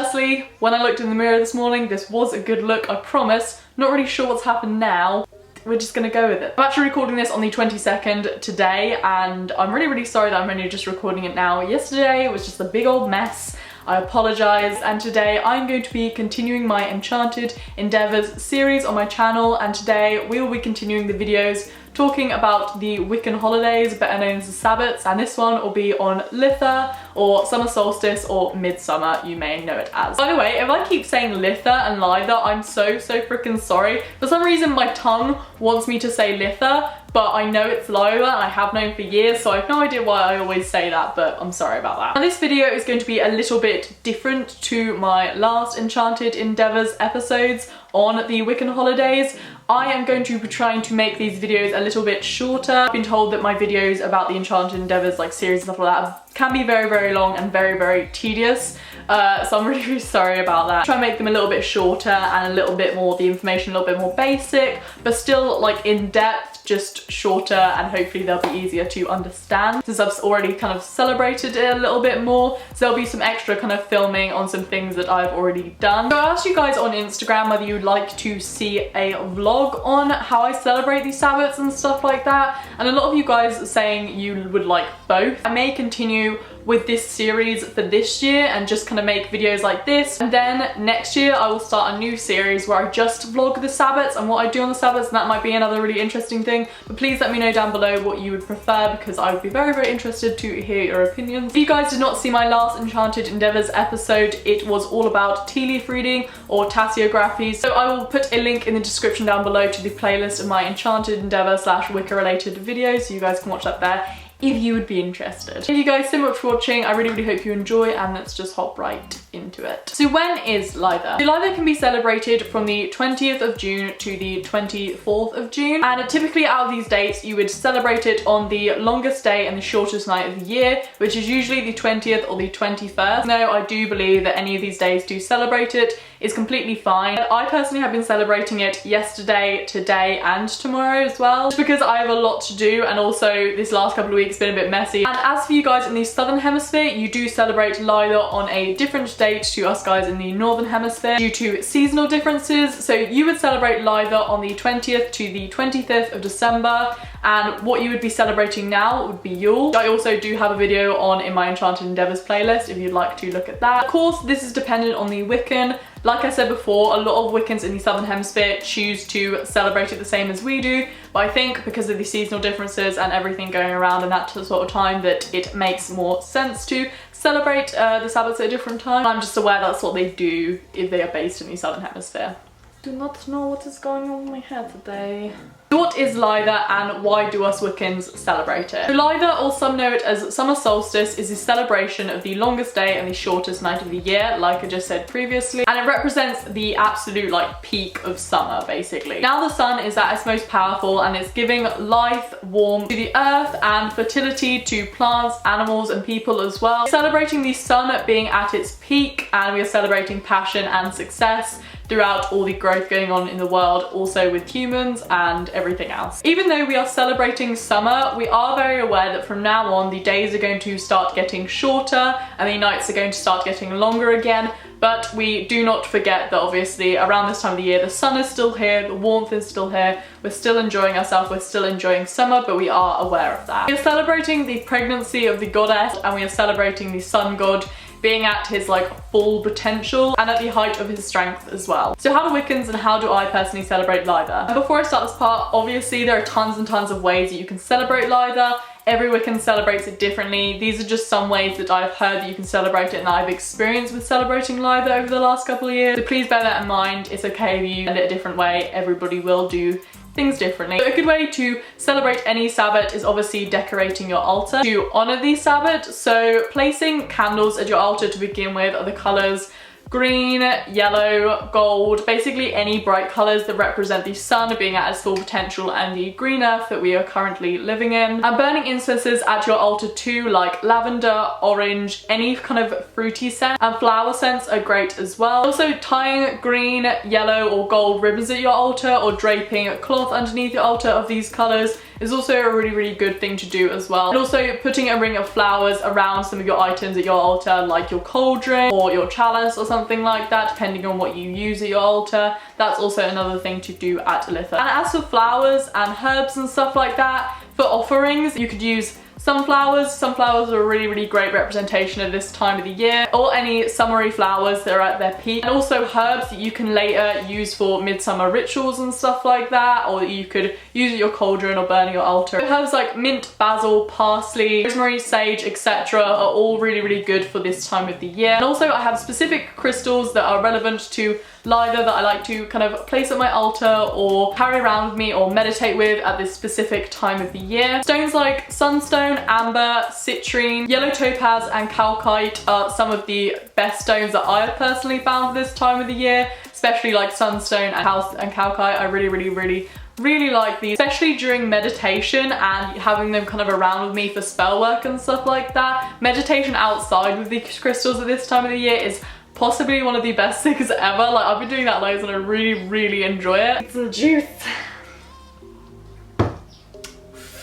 Firstly, when I looked in the mirror this morning, this was a good look, I promise. Not really sure what's happened now. We're just gonna go with it. I'm actually recording this on the 22nd today, and I'm really sorry that I'm only just recording it now. Yesterday it was just a big old mess. I apologise, and today I'm going to be continuing my Enchanted Endeavours series on my channel, and today we will be continuing the videos talking about the Wiccan holidays, better known as the sabbats, and this one will be on Litha, or summer solstice, or midsummer, you may know it as. By the way, if I keep saying Litha and Lither, I'm so freaking sorry. For some reason my tongue wants me to say Litha, but I know it's Lither and I have known for years, so I have no idea why I always say that, but I'm sorry about that. Now this video is going to be a little bit different to my last Enchanted Endeavours episodes on the Wiccan holidays. I am going to be trying to make these videos a little bit shorter. I've been told that my videos about the Enchanted Endeavours like series and stuff like that can be very long and very tedious. So I'm really sorry about that. Try and make them a little bit shorter and a little bit more, the information a little bit more basic, but still like in depth, just shorter, and hopefully they'll be easier to understand since I've already kind of celebrated it a little bit more. So there'll be some extra kind of filming on some things that I've already done. So I asked you guys on Instagram whether you'd like to see a vlog on how I celebrate these sabbats and stuff like that, and a lot of you guys are saying you would like both. I may continue with this series for this year and just kind of make videos like this, and then next year I will start a new series where I just vlog the sabbats and what I do on the sabbats, and that might be another really interesting thing. But please let me know down below what you would prefer, because I would be very interested to hear your opinions. If you guys did not see my last Enchanted Endeavours episode, it was all about tea leaf reading or tasseography, so I will put a link in the description down below to the playlist of my Enchanted Endeavour / Wicca related videos, so you guys can watch that there if you would be interested. Thank you guys so much for watching. I really hope you enjoy, and let's just hop right into it. So when is Lither? So Lither can be celebrated from the 20th of June to the 24th of June, and typically out of these dates you would celebrate it on the longest day and the shortest night of the year, which is usually the 20th or the 21st. No, I do believe that any of these days do celebrate it is completely fine. I personally have been celebrating it yesterday, today and tomorrow as well, just because I have a lot to do, and also this last couple of weeks been a bit messy. And as for you guys in the southern hemisphere, you do celebrate Lither on a different date to us guys in the northern hemisphere due to seasonal differences. So you would celebrate Lither on the 20th to the 25th of December, and what you would be celebrating now would be Yule. I also do have a video on in my Enchanted Endeavours playlist if you'd like to look at that. Of course, this is dependent on the Wiccan. Like I said before, a lot of Wiccans in the southern hemisphere choose to celebrate it the same as we do, but I think because of the seasonal differences and everything going around in that sort of time, that it makes more sense to celebrate the sabbats at a different time. I'm just aware that's what they do if they are based in the southern hemisphere. Do not know what is going on in my hair today. What is Lither, and why do us Wiccans celebrate it? So Lither, or some know it as summer solstice, is the celebration of the longest day and the shortest night of the year, like I just said previously, and it represents the absolute like peak of summer basically. Now the sun is at its most powerful, and it's giving life, warmth to the earth, and fertility to plants, animals and people as well. We're celebrating the sun being at its peak, and we are celebrating passion and success throughout all the growth going on in the world, also with humans and everything else. Even though we are celebrating summer, we are very aware that from now on the days are going to start getting shorter and the nights are going to start getting longer again. But we do not forget that obviously around this time of the year the sun is still here, the warmth is still here, we're still enjoying ourselves, we're still enjoying summer, but we are aware of that. We are celebrating the pregnancy of the goddess, and we are celebrating the sun god being at his like full potential and at the height of his strength as well. So how do Wiccans and how do I personally celebrate Lither? And before I start this part, obviously there are tons and tons of ways that you can celebrate Lither. Every Wiccan celebrates it differently. These are just some ways that I've heard that you can celebrate it and that I've experienced with celebrating Lither over the last couple of years. So please bear that in mind. It's okay if you send it a different way. Everybody will do things differently. A good way to celebrate any sabbat is obviously decorating your altar to honor the sabbat. So placing candles at your altar to begin with are the colors green, yellow, gold, basically any bright colours that represent the sun being at its full potential and the green earth that we are currently living in. And burning incenses at your altar too, like lavender, orange, any kind of fruity scent, and flower scents are great as well. Also tying green, yellow or gold ribbons at your altar or draping cloth underneath your altar of these colours is also a really good thing to do as well. And also putting a ring of flowers around some of your items at your altar, like your cauldron or your chalice or something something like that, depending on what you use at your altar. That's also another thing to do at Litha. And as for flowers and herbs and stuff like that, for offerings, you could use sunflowers. Sunflowers are a really great representation of this time of the year, or any summery flowers that are at their peak. And also herbs that you can later use for midsummer rituals and stuff like that, or that you could use at your cauldron or burn at your altar. Herbs like mint, basil, parsley, rosemary, sage, etc. are all really good for this time of the year. And also I have specific crystals that are relevant to Lither that I like to kind of place at my altar or carry around with me or meditate with at this specific time of the year. Stones like sunstone, amber, citrine, yellow topaz and calcite are some of the best stones that I have personally found for this time of the year, especially like sunstone and calcite. I really like these, especially during meditation and having them kind of around with me for spell work and stuff like that. Meditation outside with these crystals at this time of the year is possibly one of the best things ever. Like, I've been doing that loads and I really enjoy it. It's the juice.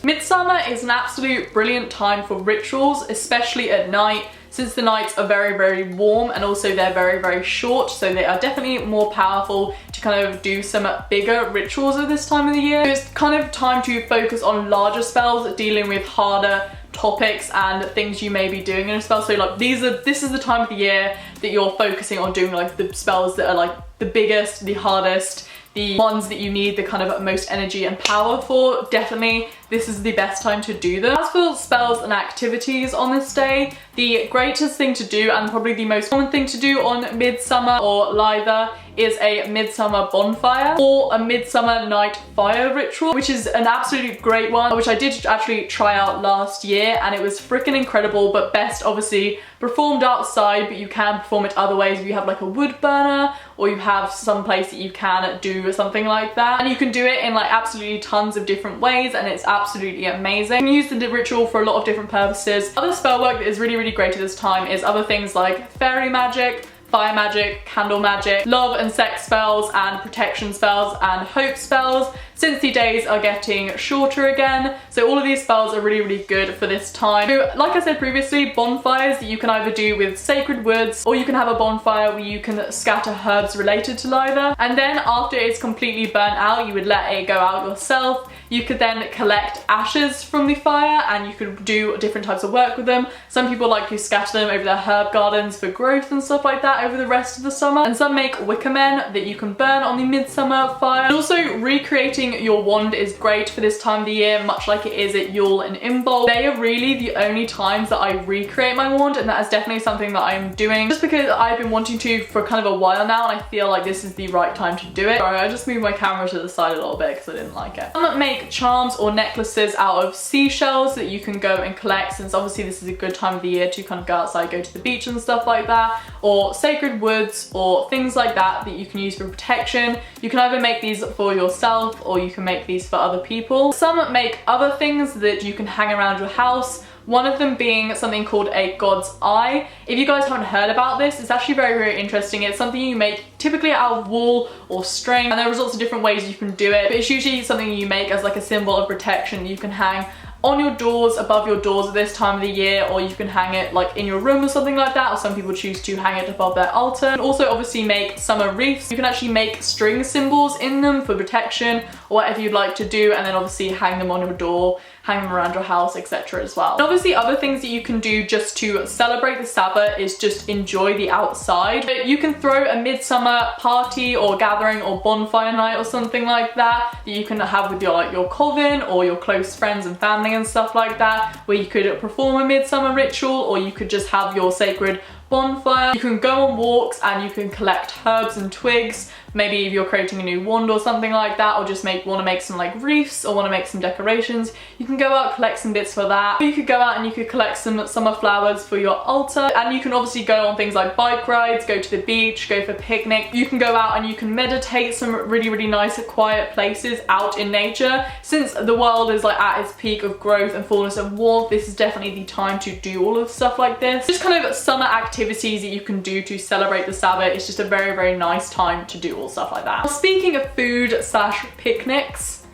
Midsummer is an absolute brilliant time for rituals, especially at night, since the nights are very warm and also they're very short, so they are definitely more powerful to kind of do some bigger rituals at this time of the year. It's kind of time to focus on larger spells, dealing with harder topics and things you may be doing in a spell. So like this is the time of the year that you're focusing on doing like the spells that are like the biggest, the hardest, the ones that you need the kind of most energy and power for. Definitely this is the best time to do them. As for spells and activities on this day, the greatest thing to do and probably the most common thing to do on Midsummer or Lither is a midsummer bonfire or a midsummer night fire ritual, which is an absolutely great one, which I did actually try out last year and it was freaking incredible, but best obviously performed outside, but you can perform it other ways if you have like a wood burner or you have some place that you can do something like that. And you can do it in like absolutely tons of different ways and it's absolutely amazing. You can use the ritual for a lot of different purposes. Other spell work that is really great at this time is other things like fairy magic, fire magic, candle magic, love and sex spells and protection spells and hope spells, since the days are getting shorter again. So all of these spells are really good for this time. So like I said previously, bonfires that you can either do with sacred woods or you can have a bonfire where you can scatter herbs related to Lither, and then after it's completely burnt out you would let it go out yourself. You could then collect ashes from the fire and you could do different types of work with them. Some people like to scatter them over their herb gardens for growth and stuff like that over the rest of the summer. And some make wicker men that you can burn on the midsummer fire. And also recreating your wand is great for this time of the year, much like it is at Yule and Imbolc. They are really the only times that I recreate my wand, and that is definitely something that I'm doing just because I've been wanting to for kind of a while now and I feel like this is the right time to do it. Sorry, I just moved my camera to the side a little bit because I didn't like it. Some make charms or necklaces out of seashells that you can go and collect, since obviously this is a good time of the year to kind of go outside, go to the beach and stuff like that, or sacred woods or things like that that you can use for protection. You can either make these for yourself or you can make these for other people. Some make other things that you can hang around your house, one of them being something called a God's Eye. If you guys haven't heard about this, it's actually very interesting. It's something you make typically out of wool or string, and there are lots of different ways you can do it, but it's usually something you make as like a symbol of protection. You can hang on your doors, above your doors at this time of the year, or you can hang it like in your room or something like that, or some people choose to hang it above their altar. You can also obviously make summer wreaths. You can actually make string symbols in them for protection or whatever you'd like to do, and then obviously hang them on your door, hang them around your house, etc. as well. And obviously other things that you can do just to celebrate the Sabbath is just enjoy the outside. But you can throw a midsummer party or gathering or bonfire night or something like that that you can have with your coven or your close friends and family and stuff like that, where you could perform a midsummer ritual or you could just have your sacred bonfire. You can go on walks and you can collect herbs and twigs. Maybe if you're creating a new wand or something like that, or just want to make some like wreaths or want to make some decorations, you can go out, collect some bits for that. Or you could go out and you could collect some summer flowers for your altar. And you can obviously go on things like bike rides, go to the beach, go for picnics. You can go out and you can meditate some really nice quiet places out in nature. Since the world is like at its peak of growth and fullness of warmth, this is definitely the time to do all of stuff like this. Just kind of summer activities that you can do to celebrate the Sabbath. It's just a very nice time to do all stuff like that. Now, speaking of food / picnics,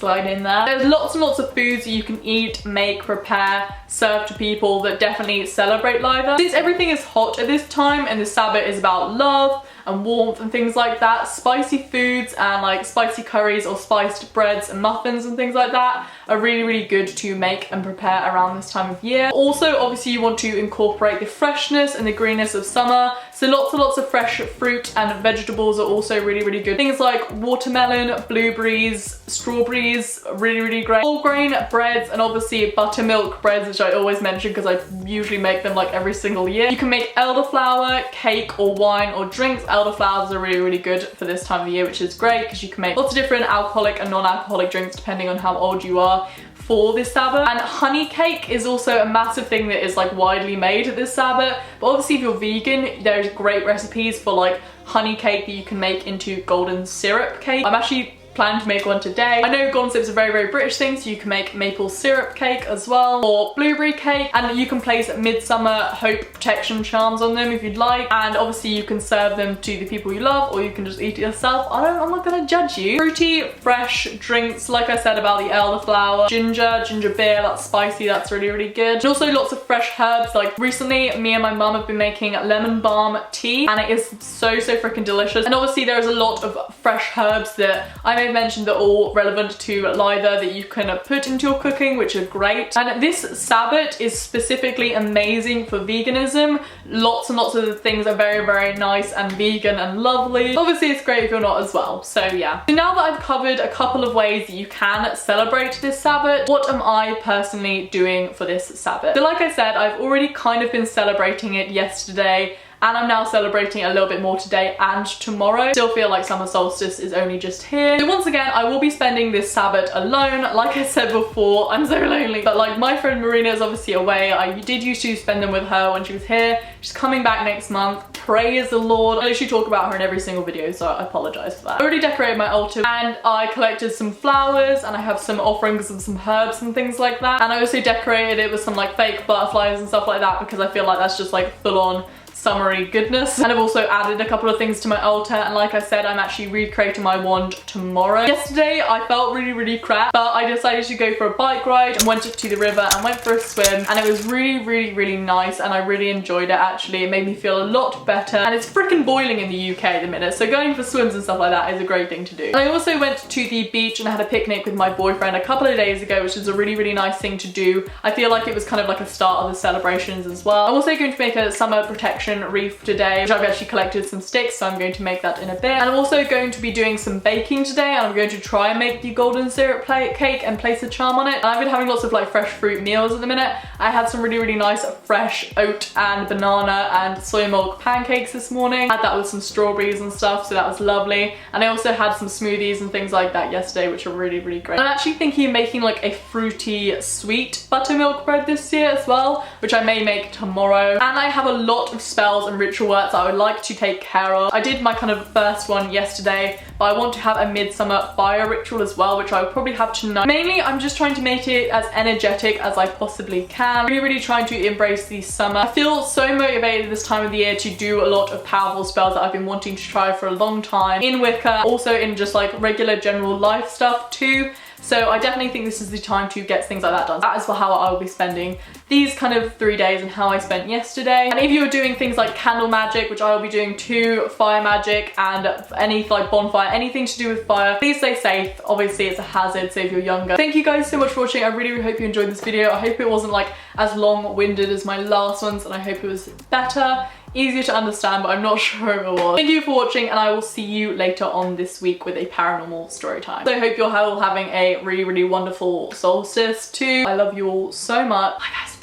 slide in there. There's lots and lots of foods that you can eat, make, prepare, serve to people that definitely celebrate Lither. Since everything is hot at this time and the Sabbat is about love and warmth and things like that, spicy foods and like spicy curries or spiced breads and muffins and things like that are really, really good to make and prepare around this time of year. Also, obviously you want to incorporate the freshness and the greenness of summer, so lots and lots of fresh fruit and vegetables are also really, really good. Things like watermelon, blueberries, strawberries, really, really great. Whole grain breads and obviously buttermilk breads, which I always mention because I usually make them like every single year. You can make elderflower, cake or wine or drinks. Elderflowers are really, really good for this time of the year, which is great because you can make lots of different alcoholic and non-alcoholic drinks depending on how old you are for this Sabbath. And honey cake is also a massive thing that is like widely made at this Sabbath. But obviously if you're vegan, there's great recipes for like honey cake that you can make into golden syrup cake. I'm actually planning to make one today. I know golden syrup is a very, very British thing, so you can make maple syrup cake as well, or blueberry cake, and you can place Midsummer hope protection charms on them if you'd like, and obviously you can serve them to the people you love, or you can just eat it yourself. I'm not gonna judge you. Fruity, fresh drinks, like I said about the elderflower, ginger beer, that's spicy, that's really, really good. And also lots of fresh herbs. Like recently, me and my mum have been making lemon balm tea, and it is so freaking delicious. And obviously there is a lot of fresh herbs that I may mentioned that are all relevant to Lither that you can put into your cooking, which are great. And this Sabbat is specifically amazing for veganism. Lots and lots of the things are very, very nice and vegan and lovely. Obviously it's great if you're not as well, so yeah. So now that I've covered a couple of ways that you can celebrate this Sabbat, what am I personally doing for this Sabbat? So like I said, I've already kind of been celebrating it yesterday, and I'm now celebrating it a little bit more today and tomorrow. Still feel like summer solstice is only just here. So once again, I will be spending this Sabbat alone. Like I said before, I'm so lonely. But like my friend Marina is obviously away. I did used to spend them with her when she was here. She's coming back next month. Praise the Lord. I literally talk about her in every single video, so I apologize for that. I already decorated my altar and I collected some flowers and I have some offerings of some herbs and things like that. And I also decorated it with some like fake butterflies and stuff like that because I feel like that's just like full on summery goodness. And I've also added a couple of things to my altar, and like I said, I'm actually recreating my wand tomorrow. Yesterday I felt really, really crap, but I decided to go for a bike ride and went to the river and went for a swim, and it was really, really, really nice, and I really enjoyed it actually. It made me feel a lot better, and it's freaking boiling in the UK at the minute, so going for swims and stuff like that is a great thing to do. And I also went to the beach and had a picnic with my boyfriend a couple of days ago, which is a really, really nice thing to do. I feel like it was kind of like a start of the celebrations as well. I'm also going to make a summer protection wreath today, which I've actually collected some sticks, so I'm going to make that in a bit. And I'm also going to be doing some baking today, and I'm going to try and make the golden syrup cake and place a charm on it. And I've been having lots of like fresh fruit meals at the minute. I had some really, really nice fresh oat and banana and soy milk pancakes this morning. Had that with some strawberries and stuff, so that was lovely. And I also had some smoothies and things like that yesterday, which are really, really great. And I'm actually thinking of making like a fruity sweet buttermilk bread this year as well, which I may make tomorrow. And I have a lot of spells and ritual works I would like to take care of. I did my kind of first one yesterday, but I want to have a midsummer fire ritual as well, which I will probably have tonight. Mainly, I'm just trying to make it as energetic as I possibly can. Really, really trying to embrace the summer. I feel so motivated this time of the year to do a lot of powerful spells that I've been wanting to try for a long time in Wicca, also in just like regular general life stuff too. So I definitely think this is the time to get things like that done. That is how I will be spending these kind of 3 days and how I spent yesterday. And if you're doing things like candle magic, which I will be doing too, fire magic and any like bonfire, anything to do with fire, please stay safe. Obviously it's a hazard, so if you're younger. Thank you guys so much for watching. I really, really hope you enjoyed this video. I hope it wasn't like as long-winded as my last ones, and I hope it was better, easier to understand, but I'm not sure if it was. Thank you for watching, and I will see you later on this week with a paranormal story time. So I hope you're all having a really, really wonderful solstice too. I love you all so much. Bye guys.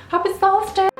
Happy solstice.